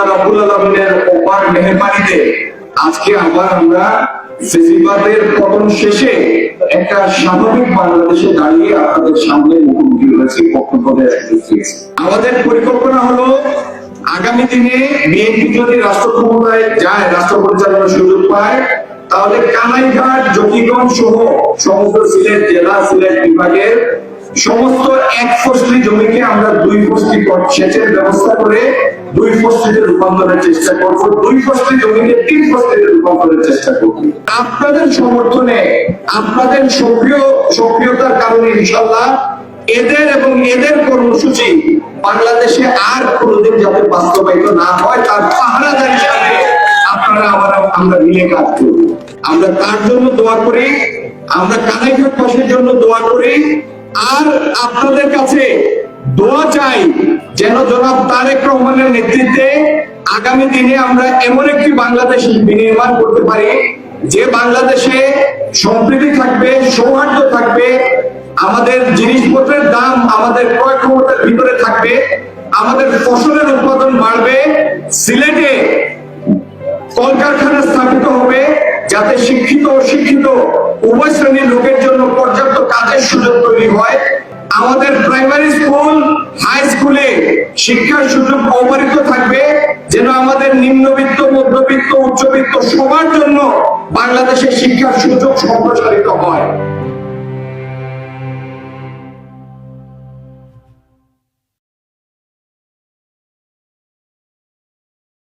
আল্লাহ রাব্বুল আলামিনের অপার মেহেরবানিতে আজকে আবার আমরা ফেসিবাদের পতন শেষে একটা স্বাভাবিক বাংলাদেশে দাঁড়িয়ে আপনাদের সামনে মুখোমুখি হয়েছি, বক্তব্য দেওয়ার সুযোগ পেয়েছি। আমাদের পরিকল্পনা হলো আগামী দিনে বিএনপি যদি রাষ্ট্র ক্ষমতায় যায়, রাষ্ট্র পরিচালনার সুযোগ পায়, তাহলে কানাইঘাট, জকিগঞ্জ সহ সমস্ত সিলেট জেলা, সিলেট বিভাগের সমস্ত এক ফসলি জমিকে আমরা দুই ফসলি সেচের ব্যবস্থা করে দুই ফসলিতে রূপান্তরের চেষ্টা করব, দুই ফসলি জমিকে তিন ফসলিতে রূপান্তরের চেষ্টা করব। আপনাদের সমর্থনে, আপনাদের সক্রিয়তার কারণে ইনশাআল্লাহ এদের এবং এদের কর্মসূচি বাংলাদেশে আর কোনোদিন যাতে বাস্তবায়িত না হয় তার পাহারাদার হিসাবে আপনারা আমরা মিলে কাজ করব। আমরা তার জন্য দোয়া করি, আমরা কানাইঘাট পাশের জন্য দোয়া করি, আর আপনাদের কাছে দোয়া চাই যেন জনাব তারেক রহমানের নেতৃত্বে আগামী দিনে আমরা এমন একটি বাংলাদেশ বিনির্মাণ করতে পারি যে বাংলাদেশে সম্প্রীতি থাকবে, সৌহার্দ্য থাকবে, আমাদের জিনিসপত্রের দাম আমাদের ক্রয় ক্ষমতার ভিতরে থাকবে, আমাদের ফসলের উৎপাদন বাড়বে, সিলেটে কলকারখানা স্থাপিত হবে যাতে শিক্ষিত অশিক্ষিত উভয় শ্রেণীর লোকের জন্য পর্যাপ্ত কাজের সুযোগ তৈরি হয়, আমাদের প্রাইমারি স্কুল, হাই স্কুলে শিক্ষার সুযোগ অবারিত থাকবে, যেন আমাদের নিম্নবিত্ত, মধ্যবিত্ত, উচ্চবিত্ত সবার জন্য বাংলাদেশের শিক্ষার সুযোগ সম্প্রসারিত হয়।